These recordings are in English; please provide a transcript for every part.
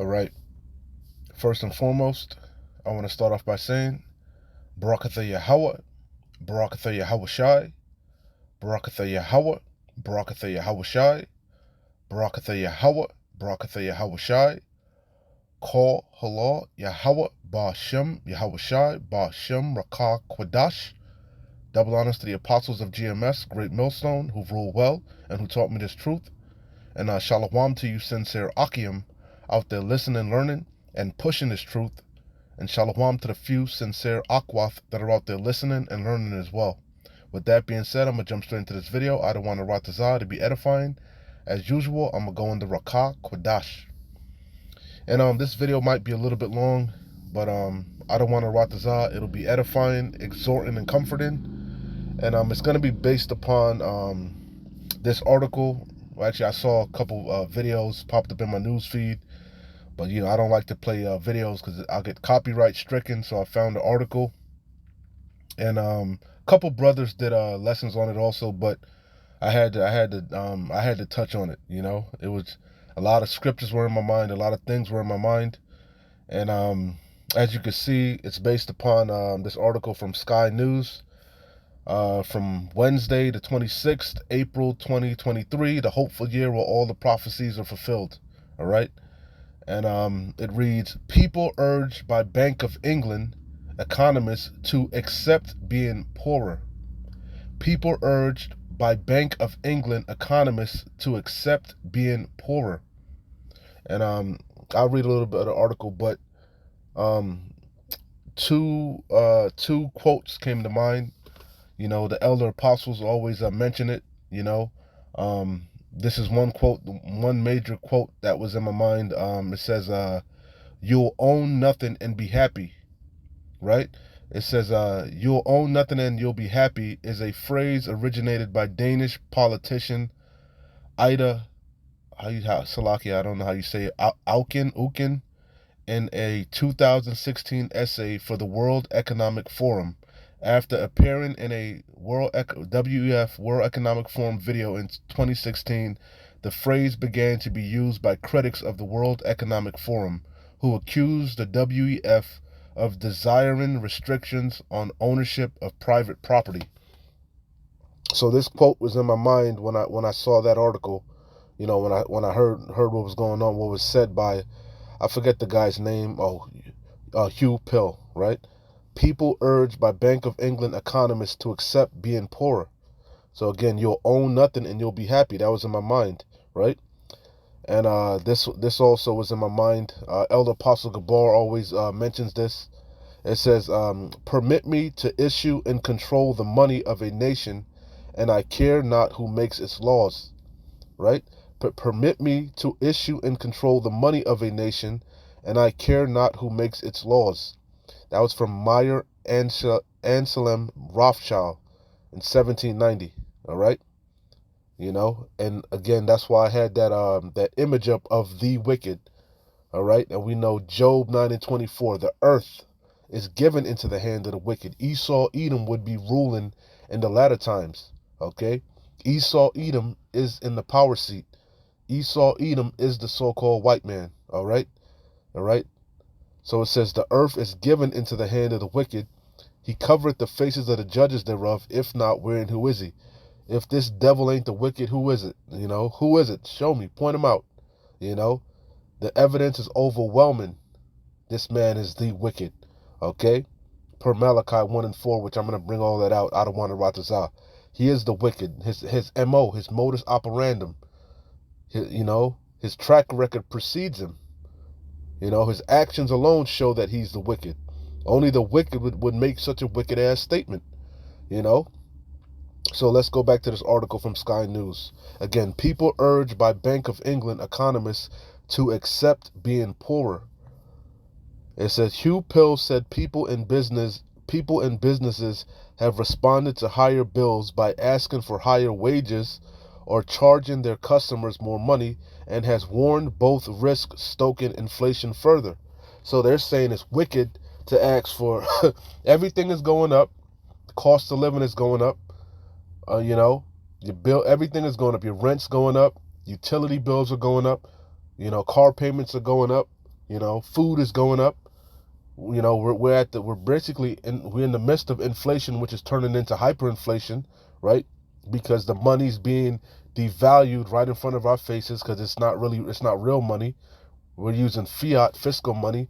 All right. First and foremost, I want to start off by saying Barakatha Yahweh, Barakatha Yahweh Shai, Barakatha Yahweh, Barakatha Yahweh Shai, Barakatha Yahweh, Barakatha Yahweh Shai, Call Halal Yahweh, Ba Shem, Yahweh Shai, Ba Shem, Rakah Kwadash. Double honors to the apostles of GMS, Great Millstone, who've ruled well and who taught me this truth. And shalom to you, sincere Akim, out there listening, learning, and pushing this truth. And shalom to the few sincere Akwath that are out there listening and learning as well. With that being said, I'm going to jump straight into this video. I don't want to Ratazah to be edifying. As usual, I'm going to go into Rakah Kwadash. And this video might be a little bit long, but I don't want to Ratazah. It'll be edifying, exhorting, and comforting. And it's going to be based upon this article. Well, actually, I saw a couple videos popped up in my news feed. But, I don't like to play videos because I'll get copyright stricken. So I found the article. And a couple brothers did lessons on it also. But I had to touch on it, It was a lot of scriptures were in my mind. A lot of things were in my mind. And as you can see, it's based upon this article from Sky News. From Wednesday, the 26th, April 2023, the hopeful year where all the prophecies are fulfilled. All right. And it reads, people urged by Bank of England economists to accept being poorer. People urged by Bank of England economists to accept being poorer. And I'll read a little bit of the article, but two quotes came to mind. The elder apostles always mention it. This is one quote, one major quote that was in my mind. It says, you'll own nothing and be happy, right? It says, you'll own nothing and you'll be happy is a phrase originated by Danish politician Ida, Salaki, I don't know how you say it, Uken, in a 2016 essay for the World Economic Forum. After appearing in a WEF World Economic Forum video in 2016, the phrase began to be used by critics of the World Economic Forum, who accused the WEF of desiring restrictions on ownership of private property. So this quote was in my mind when I saw that article. When I heard what was going on, what was said by, I forget the guy's name. Hugh Pill, right? People urged by Bank of England economists to accept being poorer. So again, you'll own nothing and you'll be happy. That was in my mind, right? And this also was in my mind. Elder Apostle Gabar always mentions this. It says, permit me to issue and control the money of a nation, and I care not who makes its laws, right? But permit me to issue and control the money of a nation, and I care not who makes its laws. That was from Meyer Anselm Rothschild in 1790. All right, and again, that's why I had that image up of the wicked. All right, and we know Job 9:24. The earth is given into the hand of the wicked. Esau, Edom would be ruling in the latter times. Okay, Esau, Edom is in the power seat. Esau, Edom is the so-called white man. All right. So it says, the earth is given into the hand of the wicked. He covereth the faces of the judges thereof. If not, wherein who is he? If this devil ain't the wicked, who is it? Who is it? Show me. Point him out. The evidence is overwhelming. This man is the wicked. Okay? Per Malachi 1:4, which I'm going to bring all that out of Ratazah. He is the wicked. His MO, his modus operandum, his track record precedes him. His actions alone show that he's the wicked. Only the wicked would make such a wicked ass statement. So let's go back to this article from Sky News. Again, people urged by Bank of England economists to accept being poorer. It says Hugh Pill said people and businesses have responded to higher bills by asking for higher wages or charging their customers more money, and has warned both risk stoking inflation further. So they're saying it's wicked to ask for everything is going up, the cost of living is going up, your bill, everything is going up, your rent's going up, utility bills are going up, car payments are going up, Food is going up. We're basically we're in the midst of inflation, which is turning into hyperinflation, right? Because the money's being devalued right in front of our faces because it's not real money. We're using fiat fiscal money,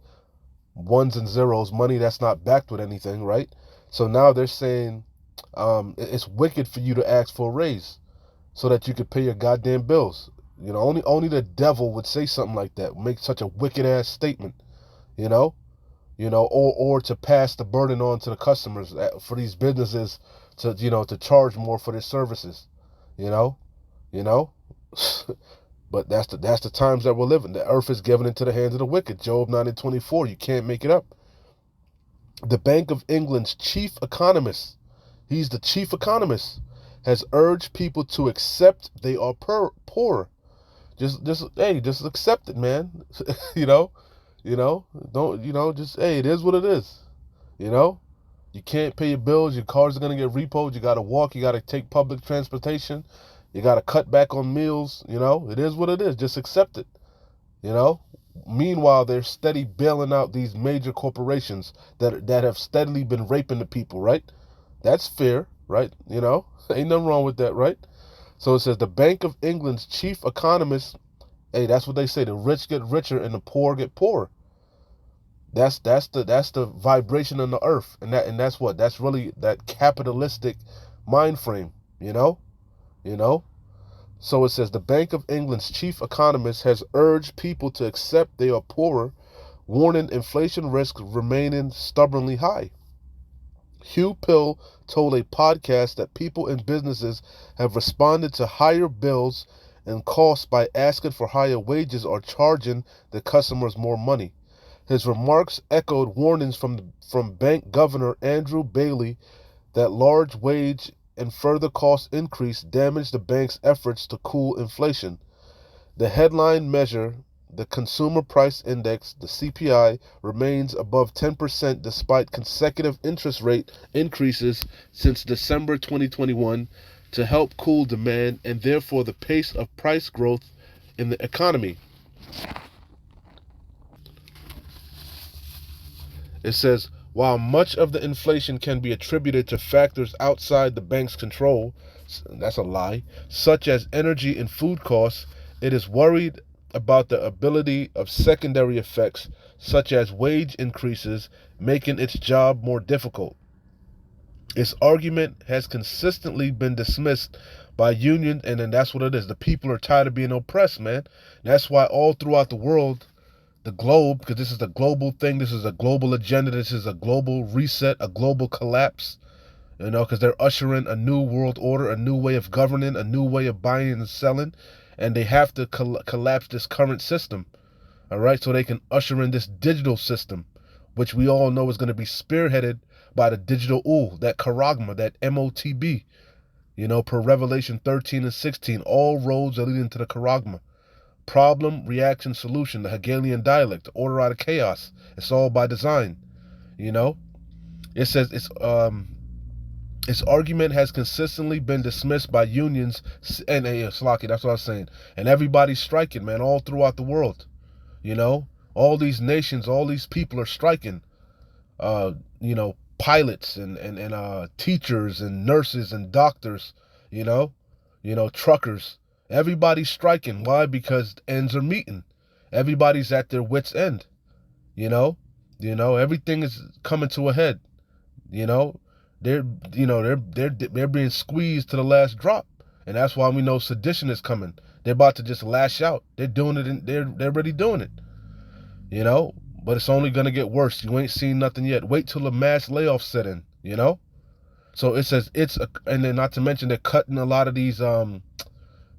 ones and zeros, money that's not backed with anything, right? So now they're saying it's wicked for you to ask for a raise so that you could pay your goddamn bills. Only the devil would say something like that, make such a wicked ass statement, you know, or to pass the burden on to the customers for these businesses to charge more for their services, you know, you know. But that's the times that we're living. The earth is given into the hands of the wicked. Job 9:24. You can't make it up. The Bank of England's chief economist, he's the chief economist, has urged people to accept they are poor. Just accept it, man. you know, don't just it is what it is. You know, you can't pay your bills. Your cars are gonna get repoed. You gotta walk. You gotta take public transportation. You gotta cut back on meals. It is what it is. Just accept it. You know. Meanwhile, they're steady bailing out these major corporations that have steadily been raping the people. Right? That's fair, right? Ain't nothing wrong with that, right? So it says the Bank of England's chief economist. Hey, that's what they say. The rich get richer and the poor get poorer. That's the vibration on the earth, and that's really that capitalistic mind frame, you know. So it says the Bank of England's chief economist has urged people to accept they are poorer, warning inflation risks remaining stubbornly high. Hugh Pill told a podcast that people and businesses have responded to higher bills and costs by asking for higher wages or charging the customers more money. His remarks echoed warnings from Bank Governor Andrew Bailey that large wage and further cost increase damaged the bank's efforts to cool inflation. The headline measure, the Consumer Price Index, the CPI, remains above 10% despite consecutive interest rate increases since December 2021 to help cool demand and therefore the pace of price growth in the economy. It says, while much of the inflation can be attributed to factors outside the bank's control, that's a lie, such as energy and food costs, it is worried about the ability of secondary effects, such as wage increases, making its job more difficult. Its argument has consistently been dismissed by unions, and then that's what it is. The people are tired of being oppressed, man. That's why all throughout the world, the globe, because this is a global thing, this is a global agenda, this is a global reset, a global collapse, because they're ushering a new world order, a new way of governing, a new way of buying and selling, and they have to collapse this current system, all right, so they can usher in this digital system, which we all know is going to be spearheaded by the digital that charagma, that MOTB, per Revelation 13 and 16, all roads are leading to the charagma. Problem, reaction, solution, the Hegelian dialect, order out of chaos. It's all by design, It says its argument has consistently been dismissed by unions and Slaki, that's what I was saying. And everybody's striking, man, all throughout the world. All these nations, all these people are striking. Pilots and teachers and nurses and doctors, truckers. Everybody's striking. Why? Because ends are meeting. Everybody's at their wits' end. Everything is coming to a head. They're being squeezed to the last drop, and that's why we know sedition is coming. They're about to just lash out. They're doing it, and they're already doing it. But it's only gonna get worse. You ain't seen nothing yet. Wait till the mass layoffs set in. So it says and then not to mention they're cutting a lot of these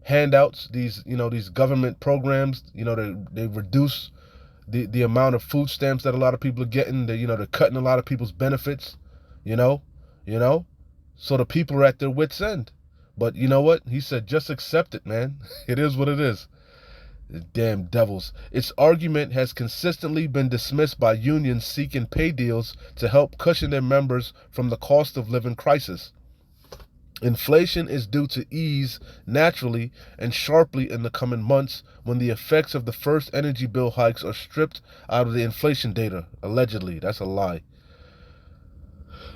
handouts, these government programs. They reduce the amount of food stamps that a lot of people are getting. They're cutting a lot of people's benefits. So the people are at their wits' end. But you know what? He said, just accept it, man. It is what it is. Damn devils. Its argument has consistently been dismissed by unions seeking pay deals to help cushion their members from the cost of living crisis. Inflation is due to ease naturally and sharply in the coming months when the effects of the first energy bill hikes are stripped out of the inflation data. Allegedly, that's a lie.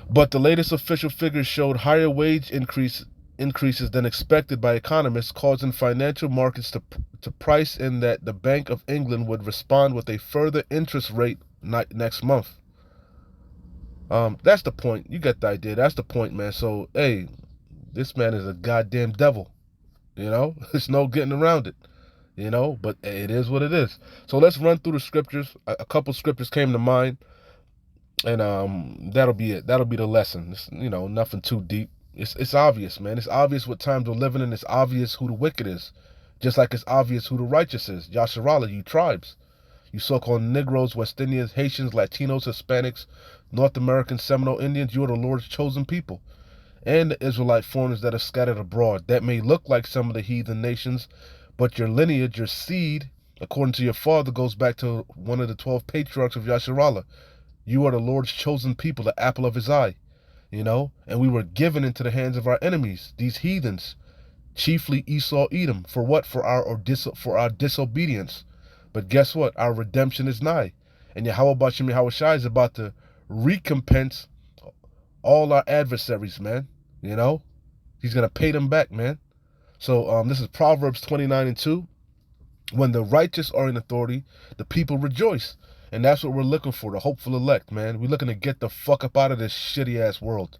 But the latest official figures showed higher wage increases than expected by economists, causing financial markets to price in that the Bank of England would respond with a further interest rate next month. That's the point. You get the idea. That's the point, man. So, hey, this man is a goddamn devil. You know, there's no getting around it. You know, but it is what it is. So let's run through the scriptures. A couple scriptures came to mind, and that'll be it. That'll be the lesson. It's, you know, nothing too deep. It's obvious, man. It's obvious what times we're living in. It's obvious who the wicked is, just like it's obvious who the righteous is. Yasharala, you tribes, you so-called Negroes, West Indians, Haitians, Latinos, Hispanics, North American Seminole Indians, you are the Lord's chosen people, and the Israelite foreigners that are scattered abroad, that may look like some of the heathen nations, but your lineage, your seed, according to your father, goes back to one of the 12 patriarchs of Yasharallah. You are the Lord's chosen people, the apple of his eye, you know, and we were given into the hands of our enemies, these heathens, chiefly Esau, Edom. For what? For our disobedience. But guess what? Our redemption is nigh. And Yahweh Bashem Yahweh Shai is about to recompense all our adversaries, man. You know? He's going to pay them back, man. So this is Proverbs 29:2. When the righteous are in authority, the people rejoice. And that's what we're looking for, the hopeful elect, man. We're looking to get the fuck up out of this shitty-ass world.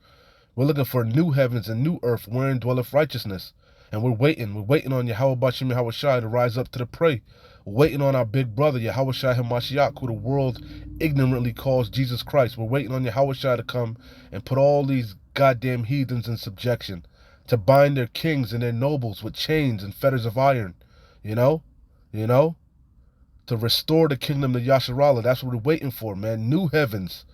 We're looking for new heavens and new earth wherein dwelleth righteousness. And we're waiting. We're waiting on Yahweh Bashem Yahweh Shai to rise up to the prey. We're waiting on our big brother, Yahweh Shai HaMashiach, who the world ignorantly calls Jesus Christ. We're waiting on Yahweh Shai to come and put all these goddamn heathens in subjection, to bind their kings and their nobles with chains and fetters of iron. You know? You know? To restore the kingdom to Yasharallah. That's what we're waiting for, man. New heavens.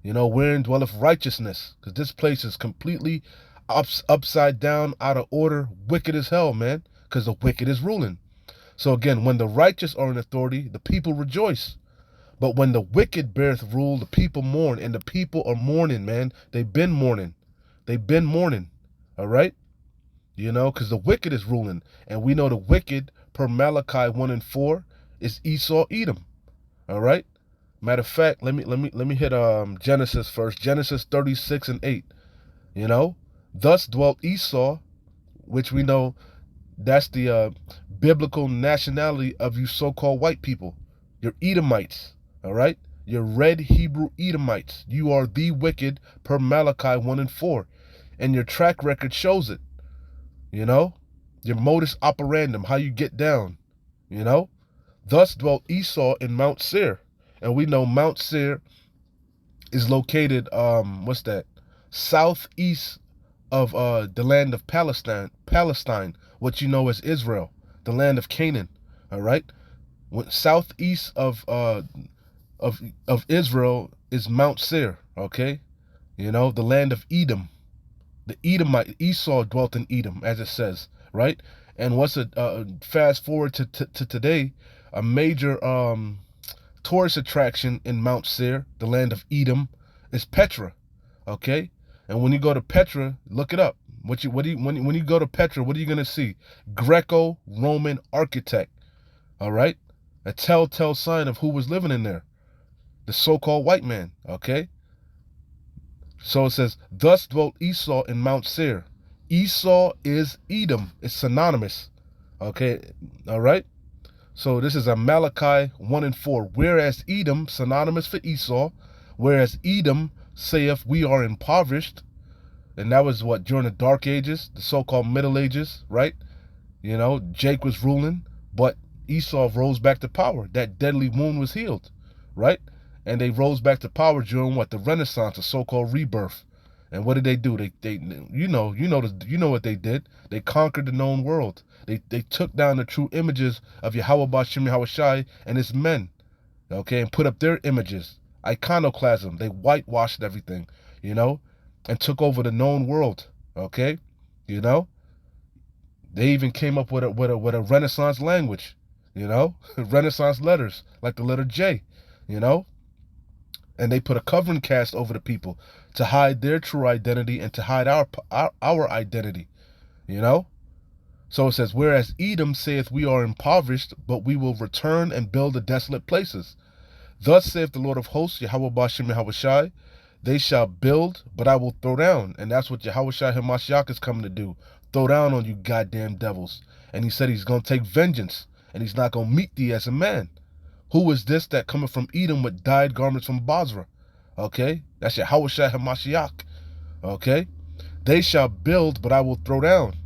You know, wherein dwelleth righteousness. Because this place is completely upside down, out of order, wicked as hell, man. Because the wicked is ruling. So again, when the righteous are in authority, the people rejoice. But when the wicked beareth rule, the people mourn. And the people are mourning, man. They've been mourning. They've been mourning. All right? You know, because the wicked is ruling. And we know the wicked, per Malachi 1:4, is Esau, Edom. All right? Matter of fact, let me hit Genesis first. Genesis 36:8. You know, thus dwelt Esau, which we know that's the biblical nationality of you so-called white people. You're Edomites. All right? You're red Hebrew Edomites. You are the wicked per Malachi 1:4. And your track record shows it. You know? Your modus operandum, how you get down. You know? Thus dwelt Esau in Mount Seir. And we know Mount Seir is located, what's that? Southeast of the land of Palestine, what you know as Israel, the land of Canaan. All right? Southeast of Israel is Mount Seir, okay? You know, the land of Edom. The Edomite, Esau dwelt in Edom, as it says, right? And what's fast forward to today, a major tourist attraction in Mount Seir, the land of Edom, is Petra, okay? And when you go to Petra, look it up. When you go to Petra, what are you gonna see? Greco-Roman architect, all right? A telltale sign of who was living in there, the so-called white man, okay? So it says, thus dwelt Esau in Mount Seir. Esau is Edom. It's synonymous. Okay, all right? So this is a Malachi 1:4. Whereas Edom, synonymous for Esau, whereas Edom saith we are impoverished. And that was what, during the Dark Ages, the so-called Middle Ages, right? You know, Jake was ruling, but Esau rose back to power. That deadly wound was healed, right? And they rose back to power during what, the Renaissance, the so-called rebirth. And what did they do? They you know what they did. They conquered the known world. They took down the true images of Yahweh Bashem Yahweh Shai and his men, okay, and put up their images. Iconoclasm. They whitewashed everything, you know, and took over the known world, okay, you know. They even came up with a Renaissance language, you know, Renaissance letters like the letter J, you know. And they put a covering cast over the people to hide their true identity and to hide our identity, you know? So it says, whereas Edom saith, we are impoverished, but we will return and build the desolate places. Thus saith the Lord of hosts, Yahweh Bashem Yahushai, they shall build, but I will throw down. And that's what Yahushai Hamashiach is coming to do. Throw down on you goddamn devils. And he said he's going to take vengeance, and he's not going to meet thee as a man. Who is this that cometh from Edom with dyed garments from Basra? Okay? That's Yahushai Hamashiach. Okay? They shall build, but I will throw down.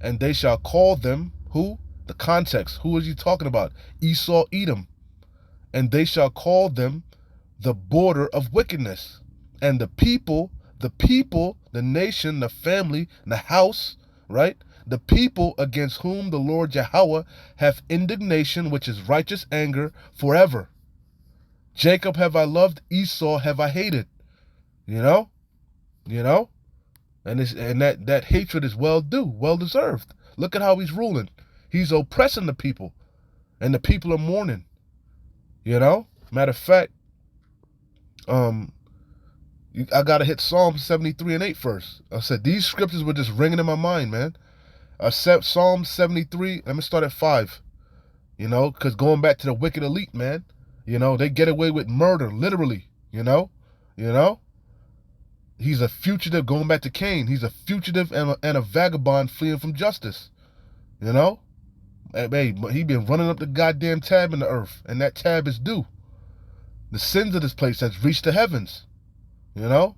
And they shall call them, who? The context. Who is he talking about? Esau, Edom. And they shall call them the border of wickedness. And the people, the nation, the family, the house, right? The people against whom the Lord Yahweh hath indignation, which is righteous anger forever. Jacob have I loved, Esau have I hated. You know? You know? And that hatred is well due, well deserved. Look at how he's ruling. He's oppressing the people. And the people are mourning. You know? Matter of fact, I gotta hit Psalm 73 and 8 first. I said these scriptures were just ringing in my mind, man. Psalm 73, let me start at 5. You know, because going back to the wicked elite, man, you know, they get away with murder, literally, you know. He's a fugitive, going back to Cain. He's a fugitive and a vagabond fleeing from justice, you know. Hey, but he been running up the goddamn tab in the earth, and that tab is due. The sins of this place has reached the heavens, you know.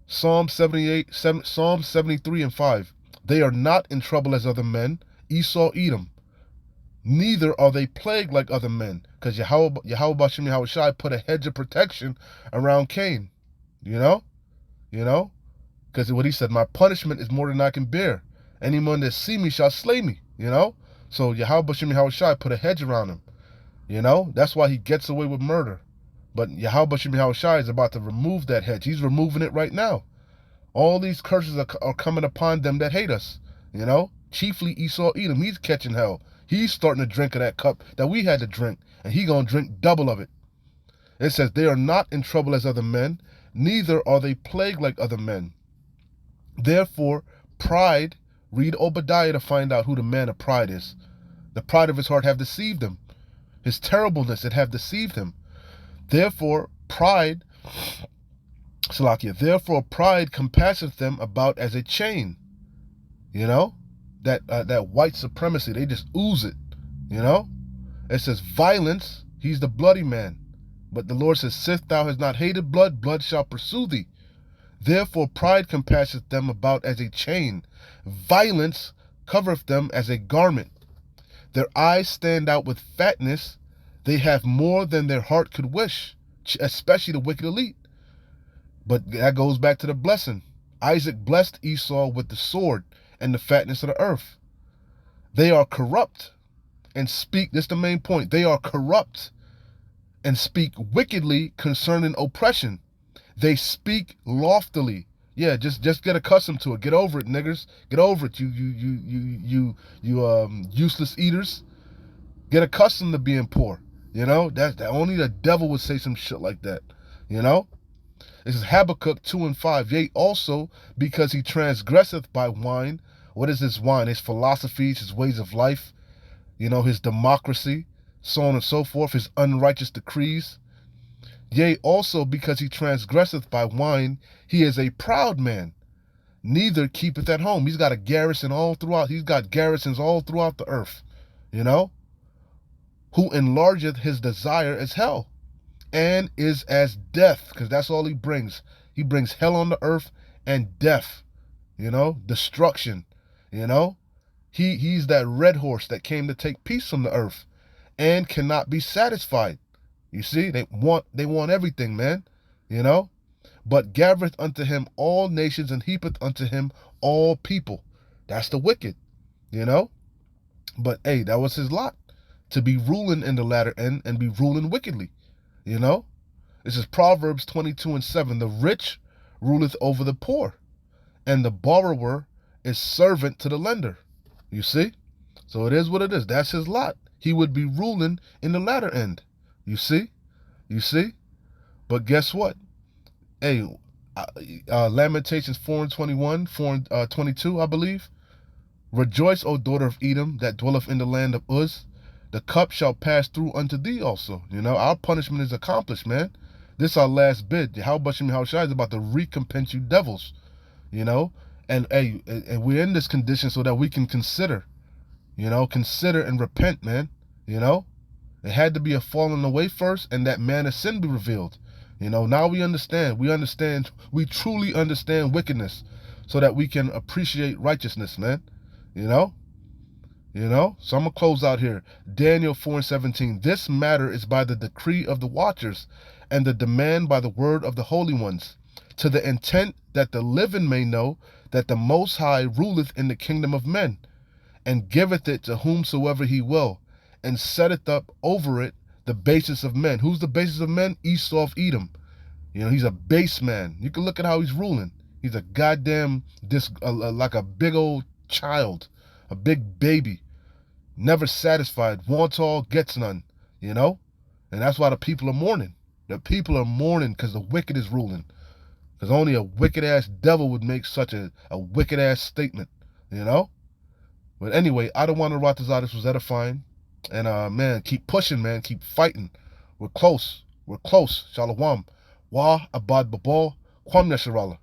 Psalm 73 and 5. They are not in trouble as other men, Esau, Edom. Neither are they plagued like other men, because Yahweh Bashem Yahushai put a hedge of protection around Cain, you know, because what he said, my punishment is more than I can bear. Anyone that see me shall slay me, you know. So Yahweh Bashem Yahushai put a hedge around him, you know. That's why he gets away with murder. But Yahweh Bashem Yahushai is about to remove that hedge. He's removing it right now. All these curses are coming upon them that hate us, you know. Chiefly Esau, Edom. He's catching hell. He's starting to drink of that cup that we had to drink, and he gonna drink double of it. It says, they are not in trouble as other men, neither are they plagued like other men. Therefore, pride, read Obadiah to find out who the man of pride is. The pride of his heart have deceived him. His terribleness, it have deceived him. Therefore, pride compasseth them about as a chain. You know? That white supremacy, they just ooze it, you know. It says violence, he's the bloody man, but the Lord says, sith thou hast not hated blood, blood shall pursue thee. Therefore pride compasseth them about as a chain, violence covereth them as a garment. Their eyes stand out with fatness, they have more than their heart could wish, especially the wicked elite. But that goes back to the blessing. Isaac blessed Esau with the sword and the fatness of the earth. They are corrupt and speak, this is the main point, they are corrupt and speak wickedly concerning oppression. They speak loftily. Yeah, just get accustomed to it. Get over it, niggers. Get over it, you useless eaters. Get accustomed to being poor. You know, that only the devil would say some shit like that. You know? This is Habakkuk 2 and 5. Yea, also because he transgresseth by wine. What is this wine? His philosophies, his ways of life, you know, his democracy, so on and so forth, his unrighteous decrees. Yea, also because he transgresseth by wine, he is a proud man, neither keepeth at home. He's got a garrison all throughout, he's got garrisons all throughout the earth, you know, who enlargeth his desire as hell, and is as death, because that's all he brings. He brings hell on the earth and death, you know, destruction, you know. He's that red horse that came to take peace from the earth and cannot be satisfied. You see, they want everything, man, you know. But gathereth unto him all nations and heapeth unto him all people. That's the wicked, you know. But hey, that was his lot, to be ruling in the latter end and be ruling wickedly, you know. This is Proverbs 22 and 7. The rich ruleth over the poor, and the borrower is servant to the lender. You see? So it is what it is. That's his lot. He would be ruling in the latter end. You see? You see? But guess what? Hey, Lamentations 4 and 21, 4 and 22, I believe. Rejoice, O daughter of Edom, that dwelleth in the land of Uz. The cup shall pass through unto thee also. Our punishment is accomplished, man. This our last bid. How Shai is about to recompense you devils. And hey, and we're in this condition so that we can consider, consider and repent, man. It had to be a falling away first, and that man of sin be revealed. Now we understand. We truly understand wickedness, so that we can appreciate righteousness, man. So I'm gonna close out here. Daniel 4 and 17. This matter is by the decree of the watchers, and the demand by the word of the holy ones, to the intent that the living may know that the Most High ruleth in the kingdom of men, and giveth it to whomsoever he will, and setteth up over it the basis of men. Who's the basis of men? Esau of Edom. He's a base man. You can look at how he's ruling. He's a goddamn, like a big old child, a big baby, never satisfied, wants all, gets none, and that's why the people are mourning. The people are mourning because the wicked is ruling. Because only a wicked-ass devil would make such a wicked-ass statement, But anyway, I don't want to rot this out. This was edifying. And, man, keep pushing, man. Keep fighting. We're close. We're close. Shalom. Wa abad babal. Kwam Nesharallah.